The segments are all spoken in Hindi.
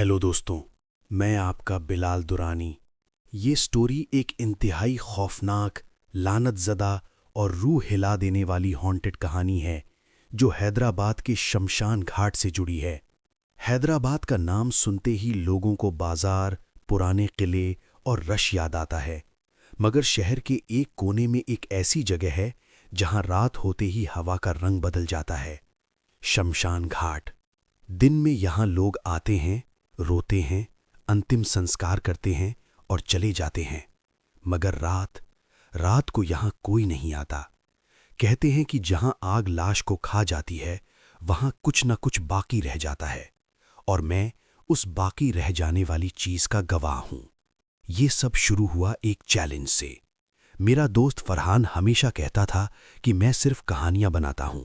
हेलो दोस्तों, मैं आपका बिलाल दुरानी। ये स्टोरी एक इंतहाई खौफनाक, लानतज़दा और रूह हिला देने वाली हॉन्टेड कहानी है जो हैदराबाद के शमशान घाट से जुड़ी है। हैदराबाद का नाम सुनते ही लोगों को बाजार, पुराने किले और रश याद आता है, मगर शहर के एक कोने में एक ऐसी जगह है जहां रात होते ही हवा का रंग बदल जाता है। शमशान घाट। दिन में यहाँ लोग आते हैं, रोते हैं, अंतिम संस्कार करते हैं और चले जाते हैं, मगर रात रात को यहाँ कोई नहीं आता। कहते हैं कि जहाँ आग लाश को खा जाती है वहाँ कुछ न कुछ बाकी रह जाता है, और मैं उस बाकी रह जाने वाली चीज का गवाह हूं। ये सब शुरू हुआ एक चैलेंज से। मेरा दोस्त फरहान हमेशा कहता था कि मैं सिर्फ कहानियां बनाता हूं,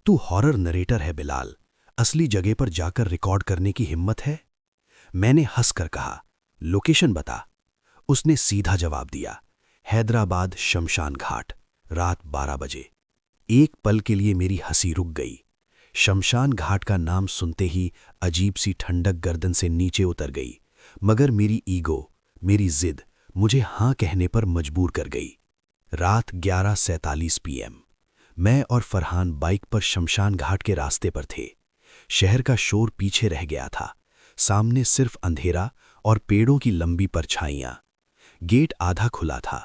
तू हॉरर नरेटर है बिलाल, असली जगह पर जाकर रिकॉर्ड करने की हिम्मत है? मैंने हंसकर कहा, लोकेशन बता। उसने सीधा जवाब दिया, हैदराबाद शमशान घाट, रात 12 बजे। एक पल के लिए मेरी हंसी रुक गई। शमशान घाट का नाम सुनते ही अजीब सी ठंडक गर्दन से नीचे उतर गई, मगर मेरी ईगो, मेरी जिद मुझे हां कहने पर मजबूर कर गई। रात 11:47 PM। मैं और फरहान बाइक पर शमशान घाट के रास्ते पर थे। शहर का शोर पीछे रह गया था, सामने सिर्फ अंधेरा और पेड़ों की लंबी परछाइयां। गेट आधा खुला था,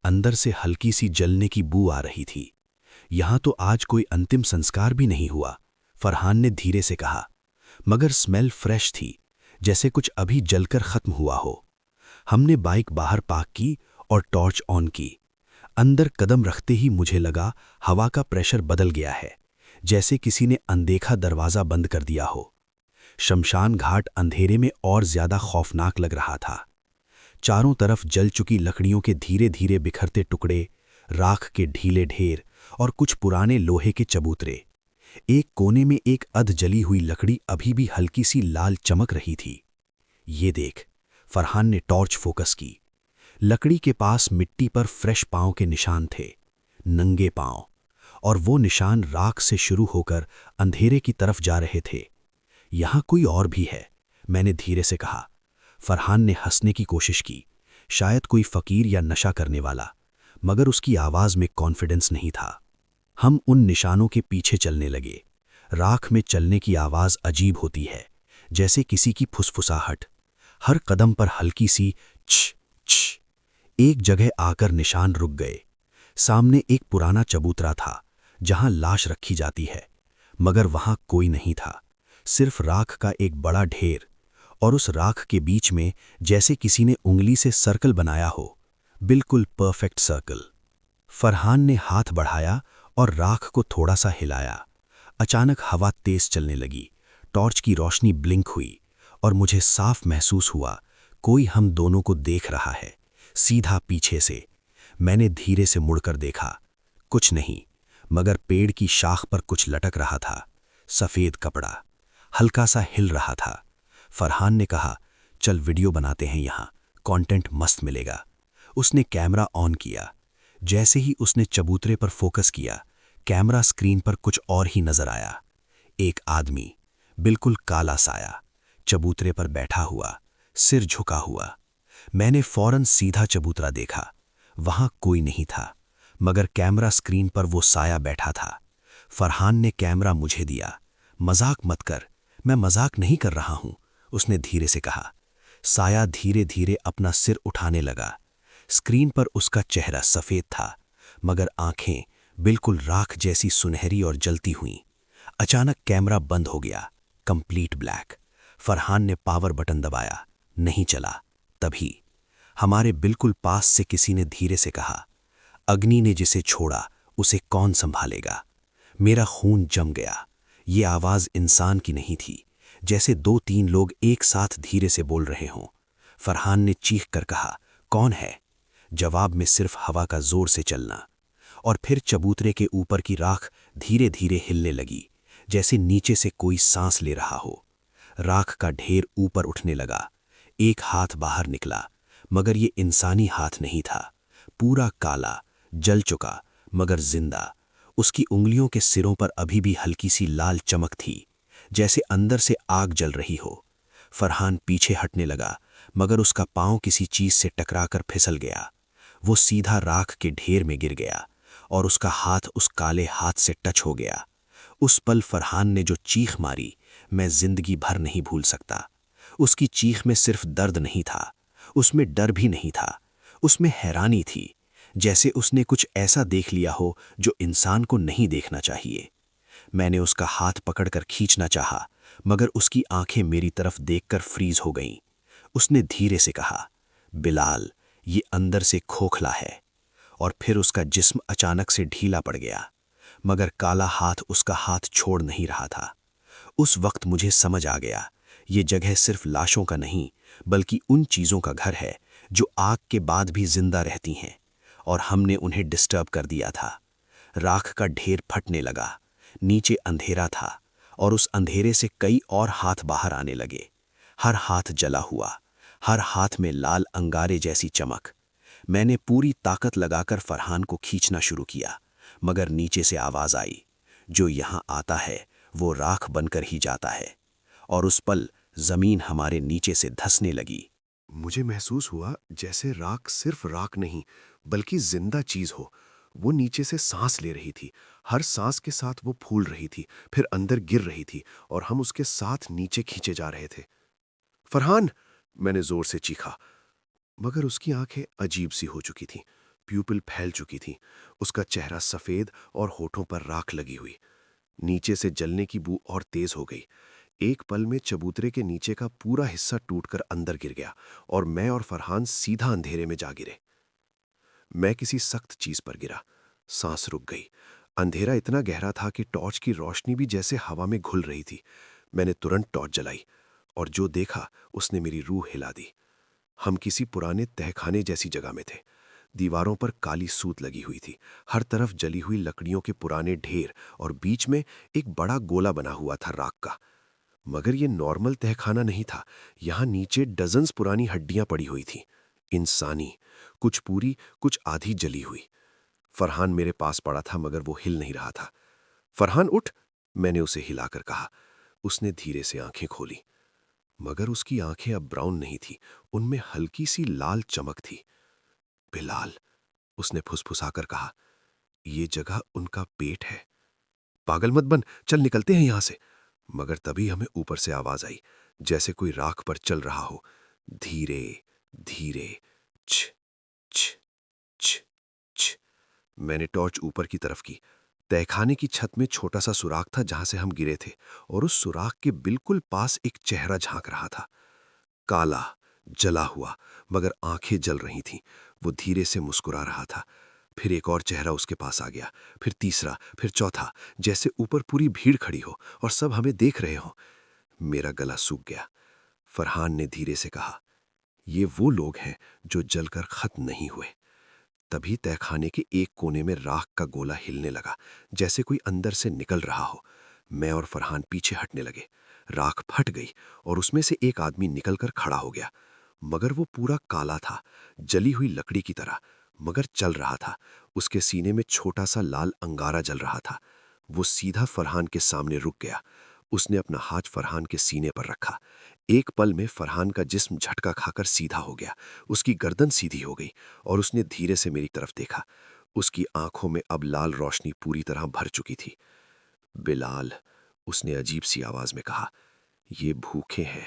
अंदर से हल्की सी जलने की बू आ रही थी। यहां तो आज कोई अंतिम संस्कार भी नहीं हुआ, फरहान ने धीरे से कहा, मगर स्मेल फ्रेश थी, जैसे कुछ अभी जलकर खत्म हुआ हो। हमने बाइक बाहर पार्क की और टॉर्च ऑन की। अंदर कदम रखते ही मुझे लगा हवा का प्रेशर बदल गया है, जैसे किसी ने अनदेखा दरवाजा बंद कर दिया हो। शमशान घाट अंधेरे में और ज्यादा खौफनाक लग रहा था। चारों तरफ जल चुकी लकड़ियों के धीरे धीरे बिखरते टुकड़े, राख के ढीले ढेर और कुछ पुराने लोहे के चबूतरे। एक कोने में एक अध जली हुई लकड़ी अभी भी हल्की सी लाल चमक रही थी। ये देख, फरहान ने टॉर्च फोकस की। लकड़ी के पास मिट्टी पर फ्रेश पांव के निशान थे, नंगे पांव, और वो निशान राख से शुरू होकर अंधेरे की तरफ जा रहे थे। यहां कोई और भी है, मैंने धीरे से कहा। फरहान ने हंसने की कोशिश की, शायद कोई फकीर या नशा करने वाला, मगर उसकी आवाज में कॉन्फिडेंस नहीं था। हम उन निशानों के पीछे चलने लगे। राख में चलने की आवाज अजीब होती है, जैसे किसी की फुसफुसाहट। हर कदम पर हल्की सी छ छ। एक जगह आकर निशान रुक गए। सामने एक पुराना चबूतरा था जहां लाश रखी जाती है, मगर वहां कोई नहीं था, सिर्फ राख का एक बड़ा ढेर, और उस राख के बीच में जैसे किसी ने उंगली से सर्कल बनाया हो, बिल्कुल परफेक्ट सर्कल। फरहान ने हाथ बढ़ाया और राख को थोड़ा सा हिलाया। अचानक हवा तेज चलने लगी, टॉर्च की रोशनी ब्लिंक हुई, और मुझे साफ महसूस हुआ कोई हम दोनों को देख रहा है, सीधा पीछे से। मैंने धीरे से मुड़कर देखा, कुछ नहीं, मगर पेड़ की शाख पर कुछ लटक रहा था, सफेद कपड़ा, हल्का सा हिल रहा था। फरहान ने कहा, चल वीडियो बनाते हैं, यहाँ कंटेंट मस्त मिलेगा। उसने कैमरा ऑन किया। जैसे ही उसने चबूतरे पर फोकस किया, कैमरा स्क्रीन पर कुछ और ही नजर आया। एक आदमी, बिल्कुल काला साया, चबूतरे पर बैठा हुआ, सिर झुका हुआ। मैंने फौरन सीधा चबूतरा देखा। वहां कोई नहीं था, मगर कैमरा स्क्रीन पर वो साया बैठा था। फरहान ने कैमरा मुझे दिया। मजाक मत कर, मैं मजाक नहीं कर रहा हूं, उसने धीरे से कहा। साया धीरे धीरे अपना सिर उठाने लगा। स्क्रीन पर उसका चेहरा सफेद था, मगर आंखें बिल्कुल राख जैसी सुनहरी और जलती हुईं। अचानक कैमरा बंद हो गया, कंप्लीट ब्लैक। फरहान ने पावर बटन दबाया, नहीं चला। तभी हमारे बिल्कुल पास से किसी ने धीरे से कहा, अग्नि ने जिसे छोड़ा उसे कौन संभालेगा। मेरा खून जम गया। ये आवाज इंसान की नहीं थी, जैसे 2-3 लोग एक साथ धीरे से बोल रहे हों। फरहान ने चीख कर कहा, कौन है? जवाब में सिर्फ हवा का जोर से चलना। और फिर चबूतरे के ऊपर की राख धीरे धीरे हिलने लगी, जैसे नीचे से कोई सांस ले रहा हो। राख का ढेर ऊपर उठने लगा। एक हाथ बाहर निकला, मगर ये इंसानी हाथ नहीं था, पूरा काला, जल चुका, मगर जिंदा। उसकी उंगलियों के सिरों पर अभी भी हल्की सी लाल चमक थी, जैसे अंदर से आग जल रही हो। फरहान पीछे हटने लगा, मगर उसका पांव किसी चीज से टकराकर फिसल गया। वो सीधा राख के ढेर में गिर गया और उसका हाथ उस काले हाथ से टच हो गया। उस पल फरहान ने जो चीख मारी, मैं जिंदगी भर नहीं भूल सकता। उसकी चीख में सिर्फ दर्द नहीं था, उसमें डर भी नहीं था, उसमें हैरानी थी, जैसे उसने कुछ ऐसा देख लिया हो जो इंसान को नहीं देखना चाहिए। मैंने उसका हाथ पकड़कर खींचना चाहा, मगर उसकी आंखें मेरी तरफ देखकर फ्रीज हो गईं। उसने धीरे से कहा, बिलाल, ये अंदर से खोखला है। और फिर उसका जिस्म अचानक से ढीला पड़ गया, मगर काला हाथ उसका हाथ छोड़ नहीं रहा था। उस वक्त मुझे समझ आ गया, ये जगह सिर्फ लाशों का नहीं, बल्कि उन चीज़ों का घर है जो आग के बाद भी जिंदा रहती हैं, और हमने उन्हें डिस्टर्ब कर दिया था। राख का ढेर फटने लगा, नीचे अंधेरा था, और उस अंधेरे से कई और हाथ बाहर आने लगे। हर हाथ जला हुआ, हर हाथ में लाल अंगारे जैसी चमक। मैंने पूरी ताकत लगाकर फरहान को खींचना शुरू किया, मगर नीचे से आवाज आई, जो यहाँ आता है वो राख बनकर ही जाता है। और उस पल जमीन हमारे नीचे से धंसने लगी। मुझे महसूस हुआ जैसे राख सिर्फ राख नहीं, बल्कि जिंदा चीज हो। वो नीचे से सांस ले रही थी, हर सांस के साथ वो फूल रही थी, फिर अंदर गिर रही थी, और हम उसके साथ नीचे खींचे जा रहे थे। फरहान! मैंने जोर से चीखा, मगर उसकी आंखें अजीब सी हो चुकी थीं, प्यूपिल फैल चुकी थी, उसका चेहरा सफेद और होठों पर राख लगी हुई। नीचे से जलने की बू और तेज हो गई। एक पल में चबूतरे के नीचे का पूरा हिस्सा टूटकर अंदर गिर गया, और मैं और फरहान सीधा अंधेरे में जा गिरे। मैं किसी सख्त चीज पर गिरा। सांस रुक गई। अंधेरा इतना गहरा था कि टॉर्च की रोशनी भी जैसे हवा में घुल रही थी। मैंने तुरंत टॉर्च जलाई, और जो देखा उसने मेरी रूह हिला दी। हम किसी पुराने तहखाने जैसी जगह में थे। दीवारों पर काली सूत लगी हुई थी, हर तरफ जली हुई लकड़ियों के पुराने ढेर, और बीच में एक बड़ा गोला बना हुआ था राख का। मगर ये नॉर्मल तहखाना नहीं था। यहाँ नीचे डजन्स पुरानी हड्डियां पड़ी हुई थीं, इंसानी, कुछ पूरी कुछ आधी जली हुई। फरहान मेरे पास पड़ा था, मगर वो हिल नहीं रहा था। फरहान उठ! मैंने उसे हिलाकर कहा। उसने धीरे से आंखें खोली, मगर उसकी आंखें अब ब्राउन नहीं थी, उनमें हल्की सी लाल चमक थी। बिलाल! उसने फुसफुसाकर कहा, ये जगह उनका पेट है। पागल मत बन, चल निकलते हैं यहां से। मगर तभी हमें ऊपर से आवाज आई, जैसे कोई राख पर चल रहा हो, धीरे धीरे, छ छ छ छ। मैंने टॉर्च ऊपर की तरफ की। तहखाने की छत में छोटा सा सुराख था जहां से हम गिरे थे, और उस सुराख के बिल्कुल पास एक चेहरा झांक रहा था, काला, जला हुआ, मगर आंखें जल रही थीं। वो धीरे से मुस्कुरा रहा था। फिर एक और चेहरा उसके पास आ गया, फिर तीसरा, फिर चौथा, जैसे ऊपर पूरी भीड़ खड़ी हो और सब हमें देख रहे हों। मेरा गला सूख गया। फरहान ने धीरे से कहा, ये वो लोग हैं जो जलकर खत्म नहीं हुए। तभी तहखाने के एक कोने में राख का गोला हिलने लगा, जैसे कोई अंदर से निकल रहा हो। मैं और फरहान पीछे हटने लगे। राख फट गई, और उसमें से एक आदमी निकलकर खड़ा हो गया। मगर वो पूरा काला था, जली हुई लकड़ी की तरह, मगर चल रहा था। उसके सीने में छोटा सा लाल अंगारा जल रहा था। वो सीधा फरहान के सामने रुक गया। उसने अपना हाथ फरहान के सीने पर रखा। एक पल में फरहान का जिस्म झटका खाकर सीधा हो गया। उसकी गर्दन सीधी हो गई, और उसने धीरे से मेरी तरफ देखा। उसकी आंखों में अब लाल रोशनी पूरी तरह भर चुकी थी। बिलाल! उसने अजीब सी आवाज में कहा, ये भूखे हैं।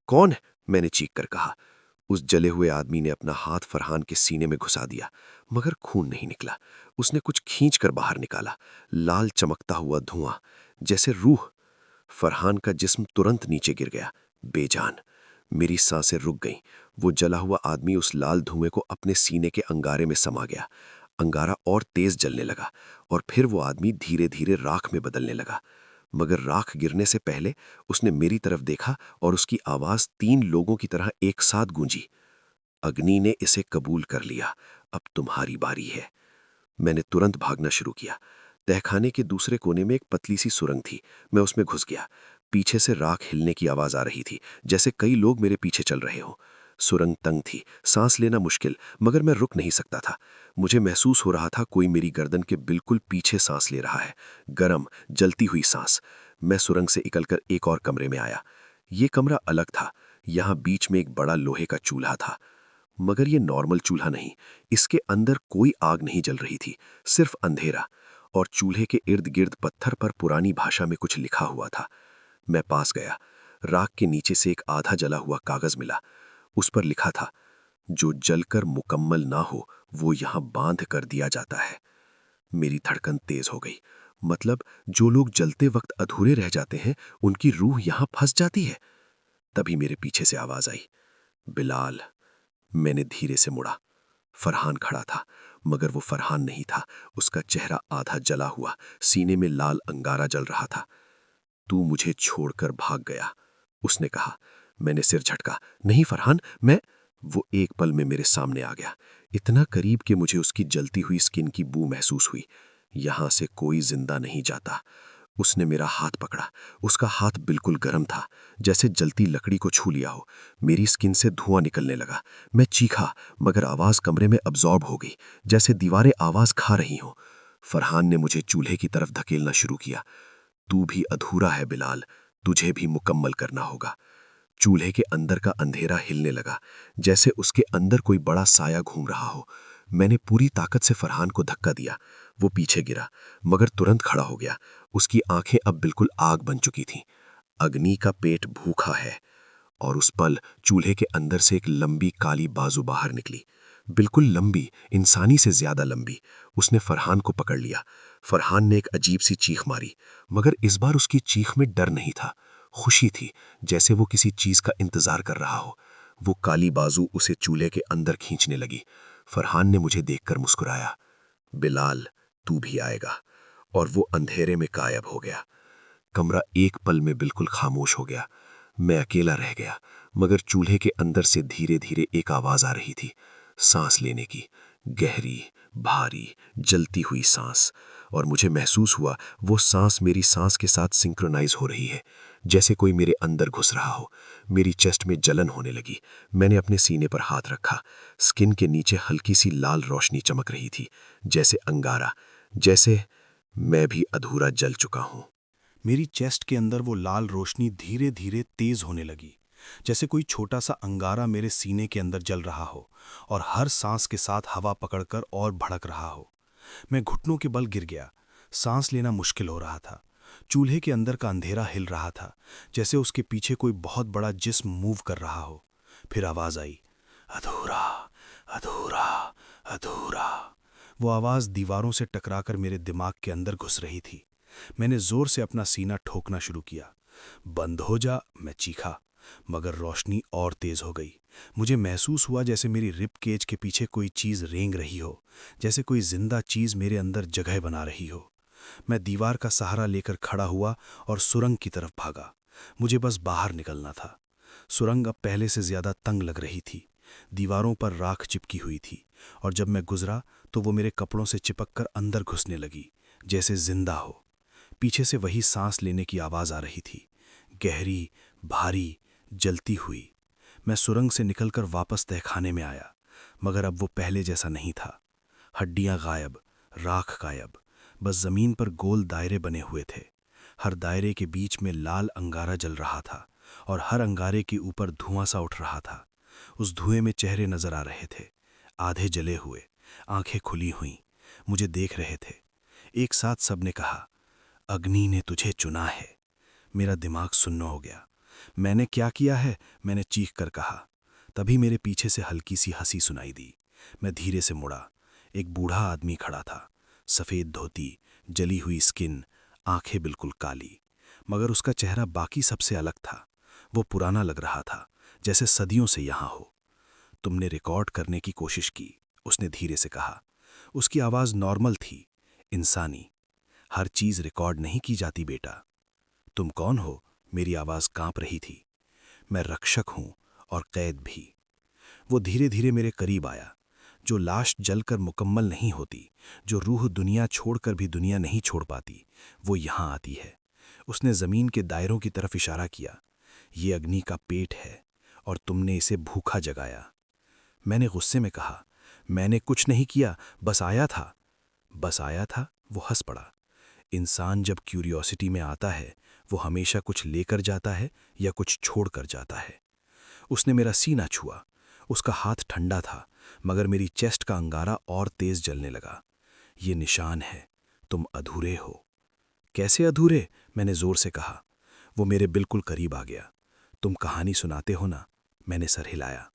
कौन? मैंने चीख कर कहा। उस जले हुए आदमी ने अपना हाथ फरहान के सीने में घुसा दिया, मगर खून नहीं निकला। उसने कुछ खींचकर बाहर निकाला, लाल चमकता हुआ धुआं, जैसे रूह। फरहान का जिस्म तुरंत नीचे गिर गया, बेजान। मेरी सांसें रुक गईं। वो जला हुआ आदमी उस लाल धुएं को अपने सीने के अंगारे में समा गया। अंगारा और तेज जलने लगा, और फिर वो आदमी धीरे धीरे राख में बदलने लगा। मगर राख गिरने से पहले उसने मेरी तरफ देखा, और उसकी आवाज 3 लोगों की तरह एक साथ गूंजी, अग्नि ने इसे कबूल कर लिया, अब तुम्हारी बारी है। मैंने तुरंत भागना शुरू किया। तहखाने के दूसरे कोने में एक पतली सी सुरंग थी। मैं उसमें घुस गया। पीछे से राख हिलने की आवाज आ रही थी, जैसे कई लोग मेरे पीछे चल रहे हों। सुरंग तंग थी, सांस लेना मुश्किल, मगर मैं रुक नहीं सकता था। मुझे महसूस हो रहा था कोई मेरी गर्दन के बिल्कुल पीछे सांस ले रहा है, गरम, जलती हुई सांस। मैं सुरंग से निकलकर एक और कमरे में आया। ये कमरा अलग था। यहाँ बीच में एक बड़ा लोहे का चूल्हा था, मगर ये नॉर्मल चूल्हा नहीं। इसके अंदर कोई आग नहीं जल रही थी, सिर्फ अंधेरा। और चूल्हे के इर्द गिर्द पत्थर पर पुरानी भाषा में कुछ लिखा हुआ था। मैं पास गया। राख के नीचे से एक आधा जला हुआ कागज मिला। उस पर लिखा था, जो जलकर मुकम्मल ना हो वो यहाँ बांध कर दिया जाता है। मेरी धड़कन तेज हो गई। मतलब जो लोग जलते वक्त अधूरे रह जाते हैं, उनकी रूह यहाँ फंस जाती है। तभी मेरे पीछे से आवाज आई, बिलाल। मैंने धीरे से मुड़ा। फरहान खड़ा था, मगर वो फरहान नहीं था। उसका चेहरा आधा जला हुआ, सीने में लाल अंगारा जल रहा था। तू मुझे छोड़कर भाग गया, उसने कहा। मैंने सिर झटका। नहीं फरहान, मैं। वो एक पल में मेरे सामने आ गया, इतना करीब कि मुझे उसकी जलती हुई स्किन की बू महसूस हुई। यहां से कोई जिंदा नहीं जाता। उसने मेरा हाथ पकड़ा। उसका हाथ बिल्कुल गर्म था, जैसे जलती लकड़ी को छू लिया हो। मेरी स्किन से धुआं निकलने लगा। मैं चीखा, मगर आवाज कमरे में अब्जॉर्ब हो गई, जैसे दीवारें आवाज खा रही हों। फरहान ने मुझे चूल्हे की तरफ धकेलना शुरू किया। तू भी अधूरा है बिलाल, तुझे भी मुकम्मल करना होगा। चूल्हे के अंदर का अंधेरा हिलने लगा, जैसे उसके अंदर कोई बड़ा साया घूम रहा हो। मैंने पूरी ताकत से फरहान को धक्का दिया। वो पीछे गिरा, मगर तुरंत खड़ा हो गया। उसकी आंखें अब बिल्कुल आग बन चुकी थीं। अग्नि का पेट भूखा है। और उस पल चूल्हे के अंदर से एक लंबी काली बाजू बाहर निकली, बिल्कुल लंबी, इंसानी से ज्यादा लंबी। उसने फरहान को पकड़ लिया। फरहान ने एक अजीब सी चीख मारी, मगर इस बार उसकी चीख में डर नहीं था, खुशी थी, जैसे वो किसी चीज का इंतजार कर रहा हो। वो काली बाजू उसे चूल्हे के अंदर खींचने लगी। फरहान ने मुझे देखकर मुस्कुराया। बिलाल, तू भी आएगा। और वो अंधेरे में गायब हो गया। कमरा एक पल में बिल्कुल खामोश हो गया। मैं अकेला रह गया, मगर चूल्हे के अंदर से धीरे धीरे एक आवाज आ रही थी, सांस लेने की, गहरी, भारी, जलती हुई सांस। और मुझे महसूस हुआ वो सांस मेरी सांस के साथ सिंक्रोनाइज हो रही है, जैसे कोई मेरे अंदर घुस रहा हो। मेरी चेस्ट में जलन होने लगी। मैंने अपने सीने पर हाथ रखा। स्किन के नीचे हल्की सी लाल रोशनी चमक रही थी, जैसे अंगारा, जैसे मैं भी अधूरा जल चुका हूं। मेरी चेस्ट के अंदर वो लाल रोशनी धीरे धीरे तेज होने लगी, जैसे कोई छोटा सा अंगारा मेरे सीने के अंदर जल रहा हो और हर सांस के साथ हवा पकड़कर और भड़क रहा हो। मैं घुटनों के बल गिर गया। सांस लेना मुश्किल हो रहा था। चूल्हे के अंदर का अंधेरा हिल रहा था, जैसे उसके पीछे कोई बहुत बड़ा जिस्म मूव कर रहा हो। फिर आवाज आई, अधूरा, अधूरा, अधूरा। वो आवाज दीवारों से टकराकर मेरे दिमाग के अंदर घुस रही थी। मैंने जोर से अपना सीना ठोकना शुरू किया। बंद हो जा, मैं चीखा, मगर रोशनी और तेज हो गई। मुझे महसूस हुआ जैसे मेरी रिब केज के पीछे कोई चीज रेंग रही हो, जैसे कोई जिंदा चीज मेरे अंदर जगह बना रही हो। मैं दीवार का सहारा लेकर खड़ा हुआ और सुरंग की तरफ भागा। मुझे बस बाहर निकलना था। सुरंग अब पहले से ज्यादा तंग लग रही थी। दीवारों पर राख चिपकी हुई थी, और जब मैं गुजरा तो वो मेरे कपड़ों से चिपक कर अंदर घुसने लगी, जैसे जिंदा हो। पीछे से वही सांस लेने की आवाज आ रही थी, गहरी, भारी, जलती हुई। मैं सुरंग से निकलकर वापस तहखाने में आया, मगर अब वो पहले जैसा नहीं था। हड्डियां गायब, राख गायब, बस जमीन पर गोल दायरे बने हुए थे। हर दायरे के बीच में लाल अंगारा जल रहा था, और हर अंगारे के ऊपर धुआं सा उठ रहा था। उस धुएं में चेहरे नजर आ रहे थे, आधे जले हुए, आंखें खुली हुईं, मुझे देख रहे थे। एक साथ सबने कहा, अग्नि ने तुझे चुना है। मेरा दिमाग सुन्न हो गया। मैंने क्या किया है, मैंने चीख कर कहा। तभी मेरे पीछे से हल्की सी हंसी सुनाई दी। मैं धीरे से मुड़ा। एक बूढ़ा आदमी खड़ा था, सफेद धोती, जली हुई स्किन, आंखें बिल्कुल काली, मगर उसका चेहरा बाकी सबसे अलग था। वो पुराना लग रहा था, जैसे सदियों से यहां हो। तुमने रिकॉर्ड करने की कोशिश की, उसने धीरे से कहा। उसकी आवाज नॉर्मल थी, इंसानी। हर चीज रिकॉर्ड नहीं की जाती बेटा। तुम कौन हो? मेरी आवाज कांप रही थी। मैं रक्षक हूं, और कैद भी। वो धीरे धीरे मेरे करीब आया। जो लाश जलकर मुकम्मल नहीं होती, जो रूह दुनिया छोड़कर भी दुनिया नहीं छोड़ पाती, वो यहां आती है। उसने जमीन के दायरों की तरफ इशारा किया। ये अग्नि का पेट है, और तुमने इसे भूखा जगाया। मैंने गुस्से में कहा, मैंने कुछ नहीं किया, बस आया था। बस आया था? वो हंस पड़ा। इंसान जब क्यूरियोसिटी में आता है, वो हमेशा कुछ लेकर जाता है या कुछ छोड़ कर जाता है। उसने मेरा सीना छुआ। उसका हाथ ठंडा था, मगर मेरी चेस्ट का अंगारा और तेज जलने लगा। ये निशान है, तुम अधूरे हो। कैसे अधूरे? मैंने जोर से कहा। वो मेरे बिल्कुल करीब आ गया। तुम कहानी सुनाते हो ना? मैंने सर हिलाया।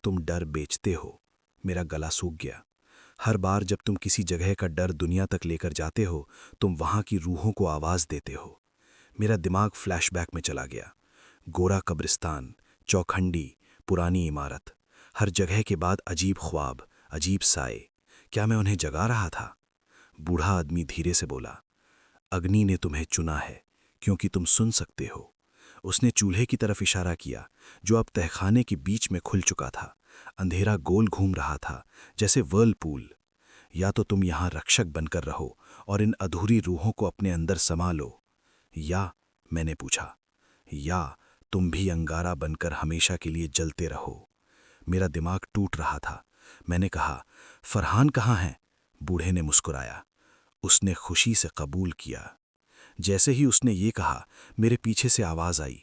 तुम डर बेचते हो। मेरा गला सूख गया। हर बार जब तुम किसी जगह का डर दुनिया तक लेकर जाते हो, तुम वहां की रूहों को आवाज देते हो। मेरा दिमाग फ्लैशबैक में चला गया। गोरा कब्रिस्तान, चौखंडी, पुरानी इमारत, हर जगह के बाद अजीब ख्वाब, अजीब साए। क्या मैं उन्हें जगा रहा था? बूढ़ा आदमी धीरे से बोला, अग्नि ने तुम्हें चुना है क्योंकि तुम सुन सकते हो। उसने चूल्हे की तरफ इशारा किया, जो अब तहखाने के बीच में खुल चुका था। अंधेरा गोल घूम रहा था, जैसे वर्लपूल। या तो तुम यहां रक्षक बनकर रहो और इन अधूरी रूहों को अपने अंदर समा लो, या, मैंने पूछा, या तुम भी अंगारा बनकर हमेशा के लिए जलते रहो। मेरा दिमाग टूट रहा था। मैंने कहा, फरहान कहाँ है? बूढ़े ने मुस्कुराया। उसने खुशी से कबूल किया। जैसे ही उसने ये कहा, मेरे पीछे से आवाज आई,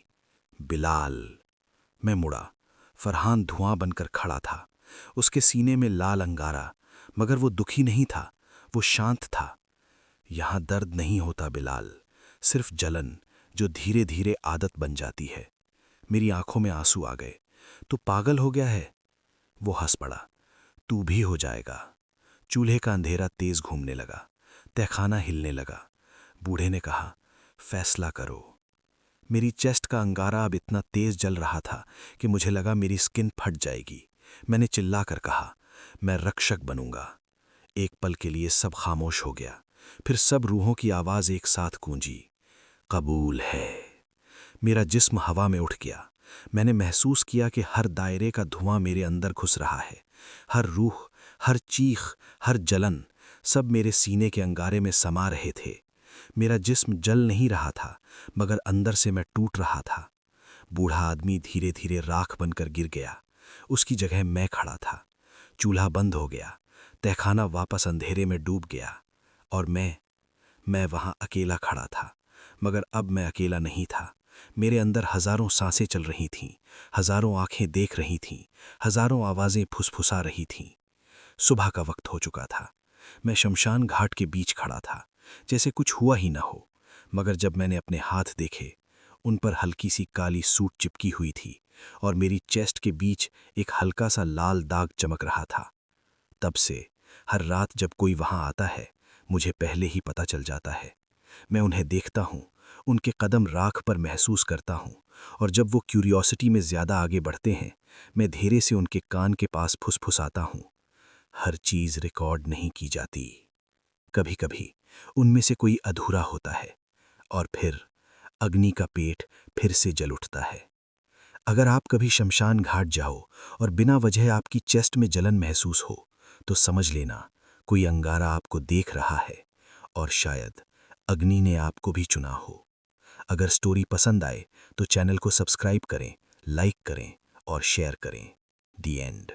बिलाल। मैं मुड़ा। फरहान धुआं बनकर खड़ा था। उसके सीने में लाल अंगारा, मगर वो दुखी नहीं था, वो शांत था। यहां दर्द नहीं होता बिलाल, सिर्फ जलन, जो धीरे धीरे आदत बन जाती है। मेरी आंखों में आंसू आ गए। तू पागल हो गया है? वो हंस पड़ा। तू भी हो जाएगा। चूल्हे का अंधेरा तेज घूमने लगा। तहखाना हिलने लगा। बूढ़े ने कहा, फैसला करो। मेरी चेस्ट का अंगारा अब इतना तेज जल रहा था कि मुझे लगा मेरी स्किन फट जाएगी। मैंने चिल्लाकर कहा, मैं रक्षक बनूंगा। एक पल के लिए सब खामोश हो गया। फिर सब रूहों की आवाज एक साथ गूंजी, कबूल है। मेरा जिस्म हवा में उठ गया। मैंने महसूस किया कि हर दायरे का धुआं मेरे अंदर घुस रहा है। हर रूह, हर चीख, हर जलन, सब मेरे सीने के अंगारे में समा रहे थे। मेरा जिस्म जल नहीं रहा था, मगर अंदर से मैं टूट रहा था। बूढ़ा आदमी धीरे धीरे राख बनकर गिर गया। उसकी जगह मैं खड़ा था। चूल्हा बंद हो गया। तहखाना वापस अंधेरे में डूब गया। और मैं वहां अकेला खड़ा था। मगर अब मैं अकेला नहीं था। मेरे अंदर हजारों सांसें चल रही थीं, हजारों आंखें देख रही थीं, हजारों आवाजें फुसफुसा रही थीं। सुबह का वक्त हो चुका था। मैं शमशान घाट के बीच खड़ा था, जैसे कुछ हुआ ही ना हो। मगर जब मैंने अपने हाथ देखे, उन पर हल्की सी काली सूट चिपकी हुई थी और मेरी चेस्ट के बीच एक हल्का सा लाल दाग चमक रहा था। तब से हर रात जब कोई वहां आता है, मुझे पहले ही पता चल जाता है। मैं उन्हें देखता हूँ, उनके कदम राख पर महसूस करता हूँ, और जब वो क्यूरियोसिटी में ज्यादा आगे बढ़ते हैं, मैं धीरे से उनके कान के पास फुसफुसाता हूँ, हर चीज रिकॉर्ड नहीं की जाती। कभी कभी उनमें से कोई अधूरा होता है, और फिर अग्नि का पेट फिर से जल उठता है। अगर आप कभी शमशान घाट जाओ और बिना वजह आपकी चेस्ट में जलन महसूस हो, तो समझ लेना कोई अंगारा आपको देख रहा है, और शायद अग्नि ने आपको भी चुना हो। अगर स्टोरी पसंद आए तो चैनल को सब्सक्राइब करें, लाइक करें और शेयर करें। दी एंड।